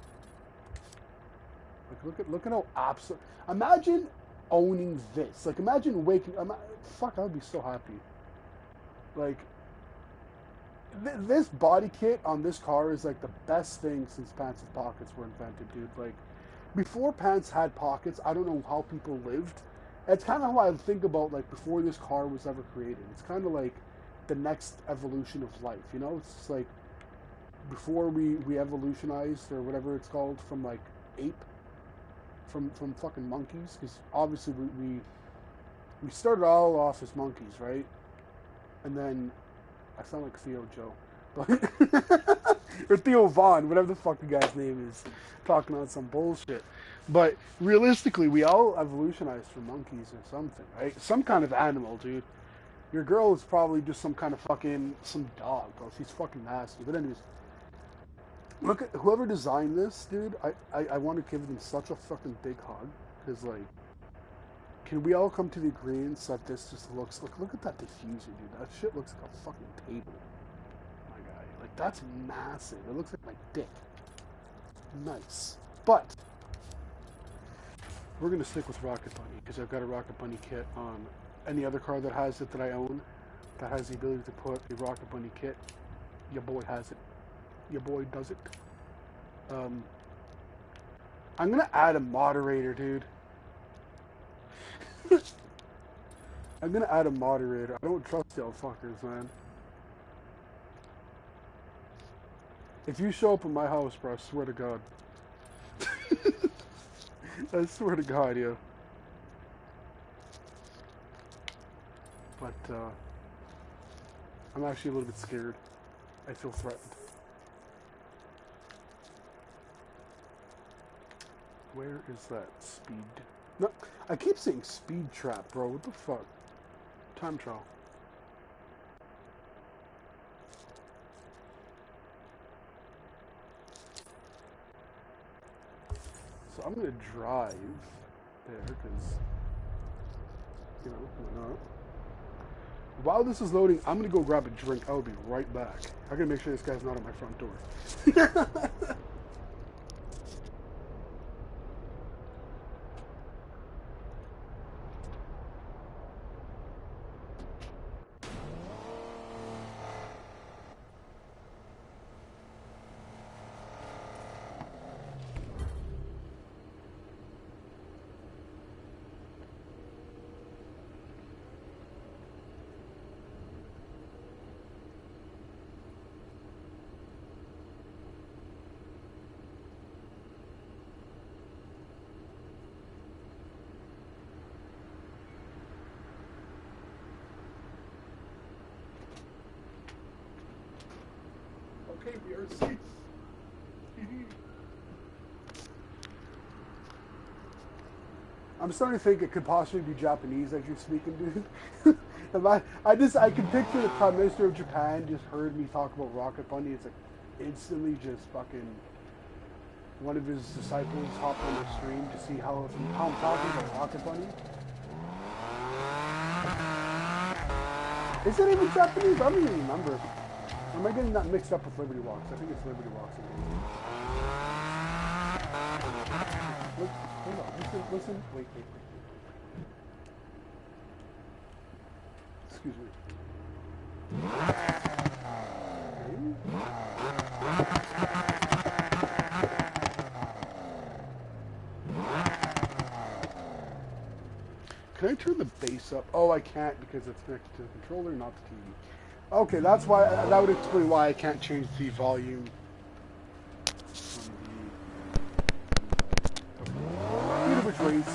Like look at how imagine owning this. Like imagine waking. Fuck, I would be so happy. Like, this body kit on this car is like the best thing since pants with pockets were invented, dude. Like, before pants had pockets, I don't know how people lived. It's kind of how I think about like before this car was ever created. It's kind of like the next evolution of life, you know? It's just like before we evolutionized or whatever it's called from like ape, from fucking monkeys, because obviously we started all off as monkeys, right? And then I sound like Theo Joe, but or Theo Vaughn, whatever the fuck the guy's name is, talking on some bullshit. But realistically, we all evolutionized from monkeys or something, right? Some kind of animal, dude. Your girl is probably just some kind of fucking some dog, bro. She's fucking nasty. But anyways, look at whoever designed this, dude. I want to give them such a fucking big hug because like. Can we all come to the agreement that this just looks like, look at that diffuser, dude. That shit looks like a fucking table. My guy. Like, that's massive. It looks like my dick. Nice. But, we're going to stick with Rocket Bunny, because I've got a Rocket Bunny kit on any other car that has it that I own, that has the ability to put a Rocket Bunny kit. Your boy has it. Your boy does it. I'm going to add a moderator, dude. I'm gonna add a moderator. I don't trust y'all fuckers, man. If you show up at my house, bro, I swear to God. I swear to God, yo. But, I'm actually a little bit scared. I feel threatened. Where is that speed? No, I keep saying speed trap, bro. What the fuck? Time trial. So I'm gonna drive there because, you know, why not? While this is loading, I'm gonna go grab a drink. I'll be right back. I gotta make sure this guy's not at my front door. Okay, we are safe. I'm starting to think it could possibly be Japanese that you're speaking, dude. I can picture the Prime Minister of Japan just heard me talk about Rocket Bunny. It's like instantly just fucking one of his disciples hopped on the stream to see how I'm talking about Rocket Bunny. Is it even Japanese? I don't even remember. Or am I getting that mixed up with Liberty Walks? I think it's Liberty Walks. Look, hold on. Listen. Wait. Excuse me. Can I turn the bass up? Oh, I can't because it's connected to the controller, not the TV. Okay, that's why. That would explain why I can't change the volume. Either which ways.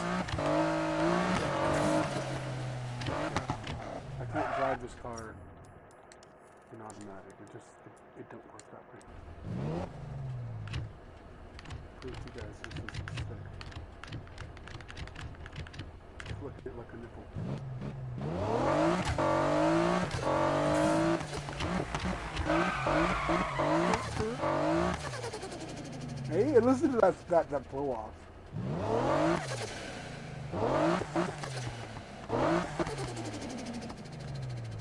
I can't drive this car in automatic. It don't work that way. Prove to you guys this is a stick. Look at it like a nipple. Hey, and listen to that blow off.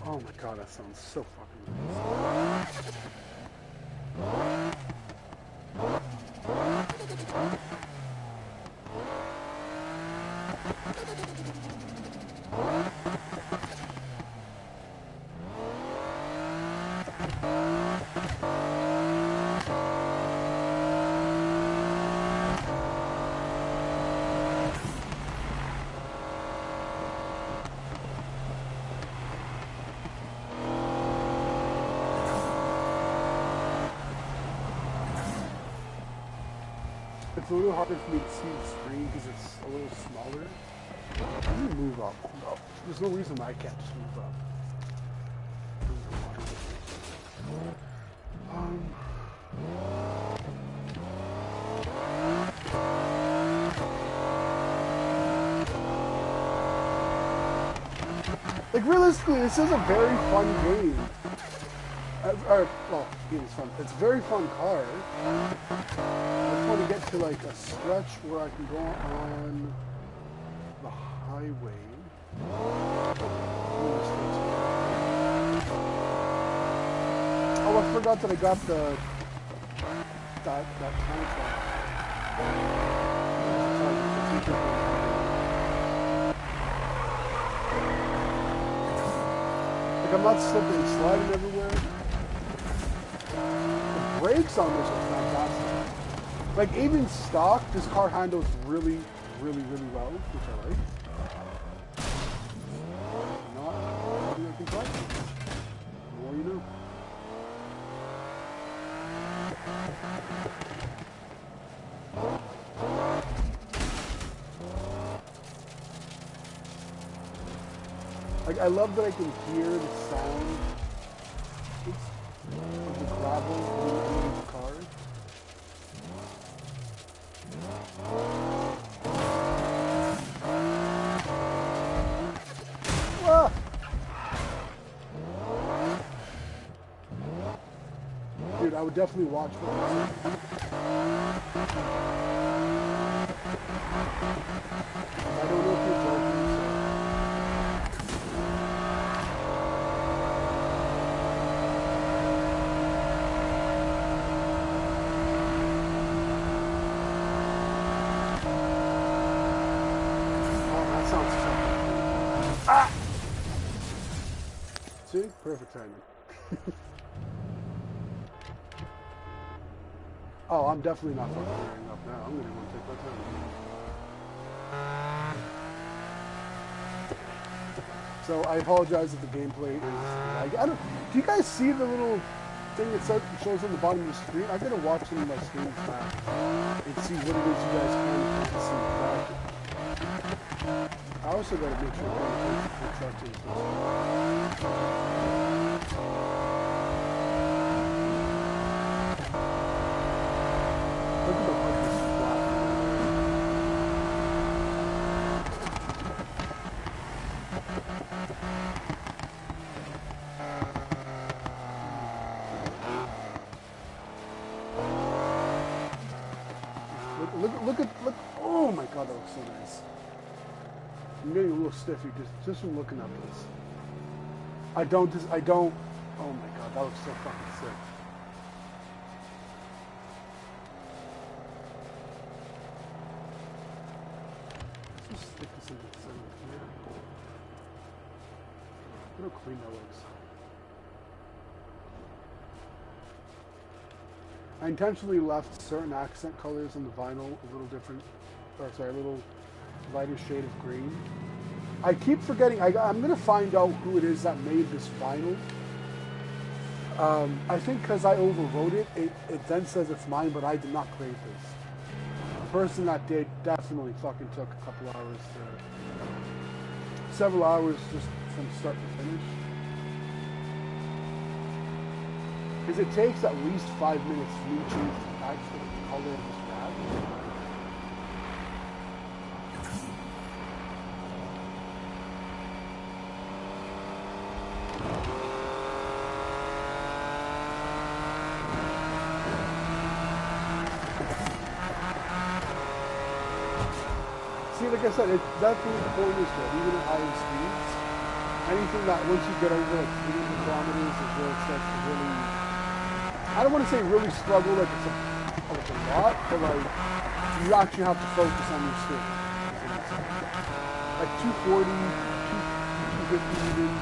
Oh my god, that sounds so fucking nice. it's a little harder for me to see the screen because it's a little smaller. Let me move up. No, there's no reason why I can't just move up. Like realistically, this is a very fun game. Well, game is fun. It's a very fun car. I just want to get to like a stretch where I can go on the highway. Oh, I forgot that I got that tank. Like I'm not slipping and sliding everywhere. The brakes on this are fantastic. Like even stock, this car handles really well, which I like. Not something I can try. The more you know. Like I love that I can hear the sound of the gravel in the cars. Ah! Dude, I would definitely watch for this. I don't know if you're joking, so. Ah! See? Perfect timing. Oh, I'm definitely not fucking hurrying up now. I'm gonna go and take my time. So I apologize if the gameplay is like I don't. Do you guys see the little thing that shows on the bottom of the screen? I gotta watch some of my streams back and see what it is you guys can see exactly. I also gotta make sure I'm trusting this. Look at the way this is blocking. Look. Oh my god, that looks so nice. I'm getting a little stiffy just from looking at this. I don't. Oh my god, that looks so fucking sick. Let's just stick this into the center here. Look how clean that looks. I intentionally left certain accent colors in the vinyl a little different, or sorry, a little lighter shade of green. I keep forgetting, I'm going to find out who it is that made this vinyl. I think because I overwrote it, it then says it's mine, but I did not create this. The person that did definitely fucking took a couple hours several hours just from start to finish. Because it takes at least 5 minutes for me to change the actual color of this wrap. See, like I said, definitely the point is good, even at higher speeds. Anything that once you get over like 300 kilometers is where it starts to really, I don't want to say really struggle like it's a lot, but like you actually have to focus on your steering. Like 240, 250 even.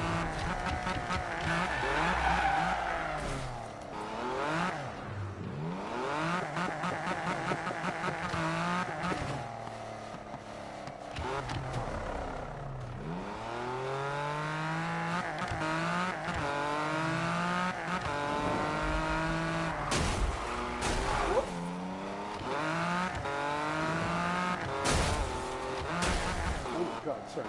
God, sorry.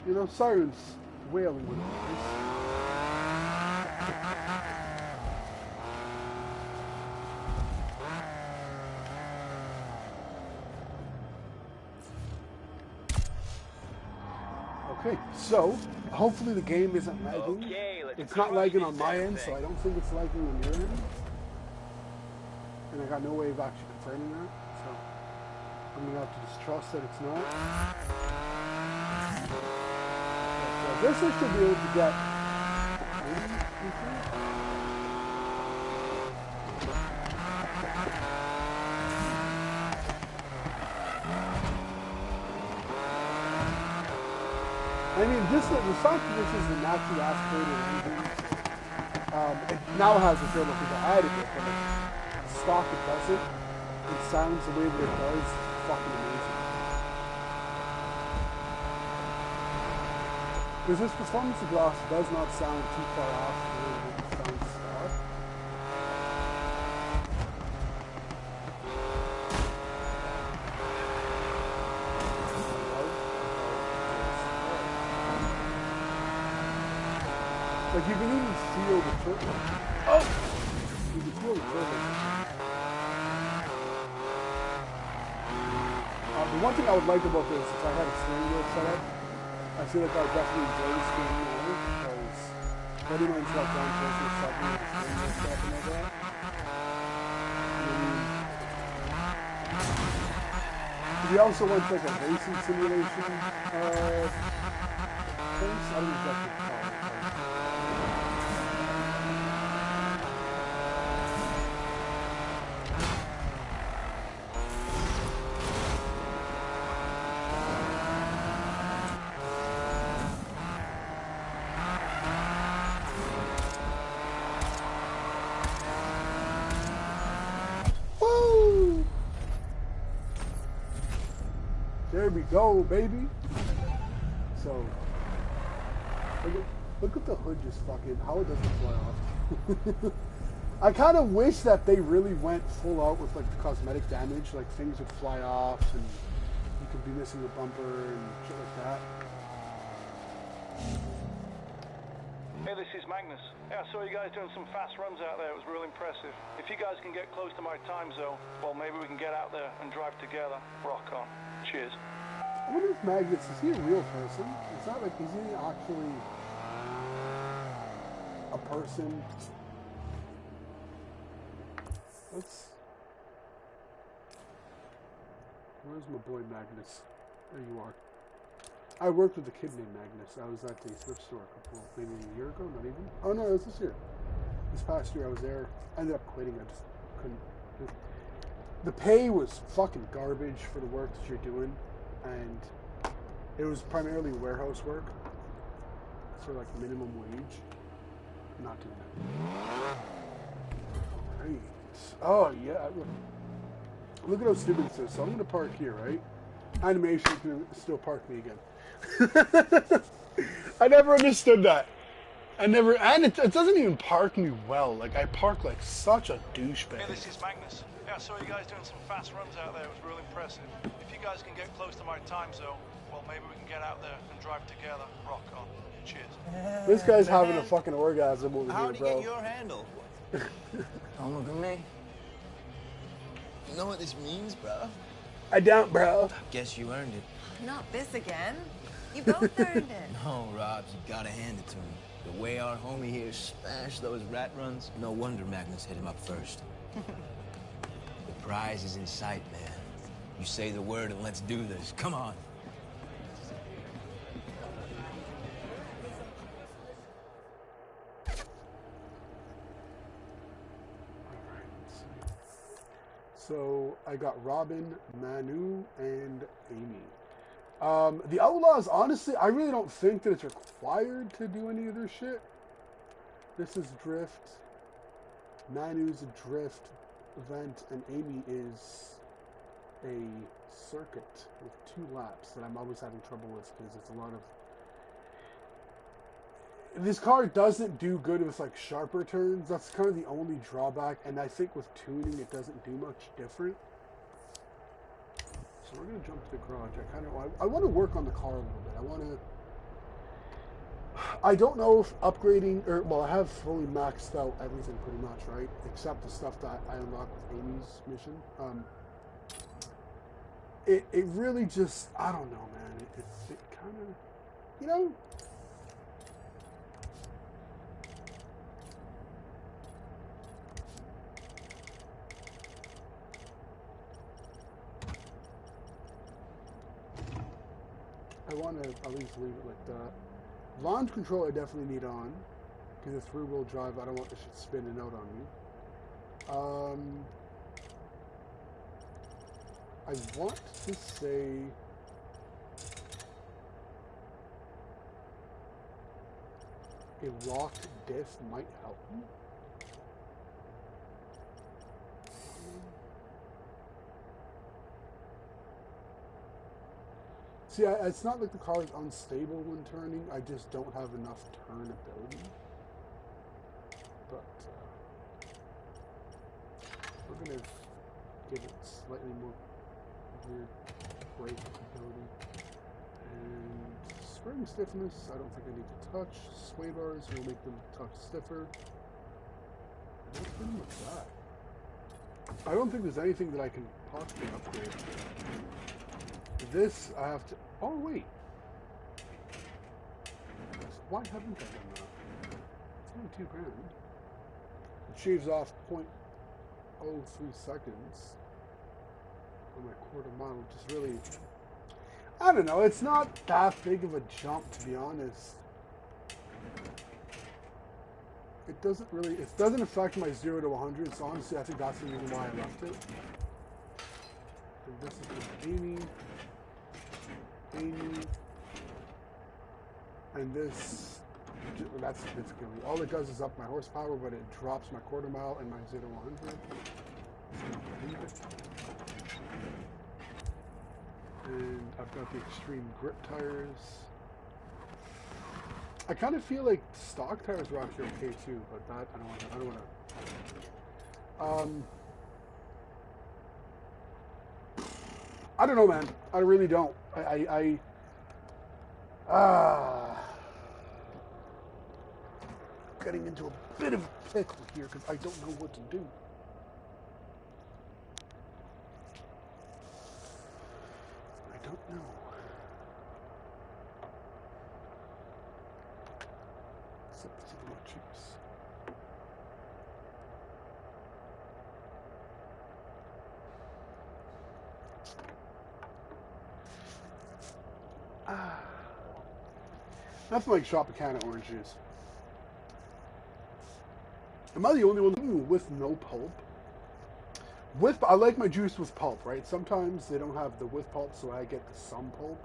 You know, sirens wailing with noise. Okay, so hopefully the game isn't lagging. Okay, let's It's not crush lagging this on my damn end, thing. so I don't think it's lagging on your end. And I got no way of actually confirming that, so I'm gonna have to just trust that it's not. But, I guess I should be able to get. I mean, the fact that this is a naturally aspirated engine, it now has a turbo because I added it, but like stock it doesn't. It sounds the way that it does, fucking amazing. Because this performance exhaust does not sound too far off the way that it sounds stock. Like you can even feel the turbo. Oh! You can feel the turbo. The one thing I would like about this is if I had a steering wheel set up, I feel like I would definitely enjoy the steering wheel because pretty much like one person is sucking with the steering wheel stuff and all that. We also went to like a racing simulation place. I don't know exactly what it's called. Woo! There we go, baby. So, look at the hood just fucking, how it doesn't fly off. I kind of wish that they really went full out with like the cosmetic damage, like things would fly off and you could be missing a bumper and shit like that. Hey, this is Magnus. Yeah, I saw you guys doing some fast runs out there. It was real impressive. If you guys can get close to my time zone, well, maybe we can get out there and drive together. Rock on. Cheers. I wonder if Magnus, is he a real person? Is that like, is he actually a person? Where's my boy Magnus? There you are. I worked with a kid named Magnus. I was at the thrift store maybe a year ago, not even. Oh no, it was this year. This past year I was there. I ended up quitting. I just couldn't. The pay was fucking garbage for the work that you're doing, and it was primarily warehouse work for like minimum wage. Not doing that. Alright. Oh yeah. Look at how stupid this is. So I'm gonna park here, right? Animation can still park me again. I never understood that. And it doesn't even park me well. Like I park like such a douchebag. Hey, this is Magnus. Yeah, I saw you guys doing some fast runs out there. It was real impressive. If you guys can get close to my time zone, well, maybe we can get out there and drive together. Rock on. Cheers. This guy's having a fucking orgasm over How'd here, you bro. get your handle? Don't look at me. You know what this means, bro? I don't, bro. Guess you earned it. Not this again. You both earned it. No, Robs, you gotta hand it to him. The way our homie here smashed those rat runs, no wonder Magnus hit him up first. The prize is in sight, man. You say the word and let's do this. Come on. So I got Robin, Manu, and Amy. The Outlaws, honestly, I really don't think that it's required to do any of their shit. This is Drift. Manu's a Drift event, and Amy is a circuit with 2 laps that I'm always having trouble with because it's a lot of. This car doesn't do good with like sharper turns. That's kind of the only drawback, and I think with tuning it doesn't do much different. So we're gonna jump to the garage. I want to work on the car a little bit. I don't know if upgrading, I have fully maxed out everything pretty much, right? Except the stuff that I unlocked with Amy's mission. It really just, I don't know, man. It kind of, you know. I want to at least leave it like that. Launch control I definitely need on, because it's rear-wheel drive. I don't want this shit spinning out on me. I want to say a locked diff might help me. See, it's not like the car is unstable when turning. I just don't have enough turn ability. But we're going to give it slightly more weird brake ability. And spring stiffness, I don't think I need to touch. Sway bars will make them touch stiffer. And that's pretty much that. I don't think there's anything that I can possibly upgrade. This, I have to... Oh, wait. Why haven't I done that? It's only $2,000. It shaves off 0.03 seconds on my quarter mile, which is really... I don't know, it's not that big of a jump, to be honest. It doesn't affect my 0 to 100, so honestly, I think that's the reason why I left it. And this is with Amy, and this, that's basically all it does is up my horsepower, but it drops my quarter mile and my 0 to 100. And I've got the extreme grip tires. I kind of feel like stock tires were actually okay too, but that I don't want to. I don't know, man. I really don't. Getting into a bit of a pickle here because I don't know what to do. I don't know. Except for some more chips. Nothing like Tropicana orange juice. Am I the only one with no pulp? I like my juice with pulp, right? Sometimes they don't have the with pulp, so I get the some pulp.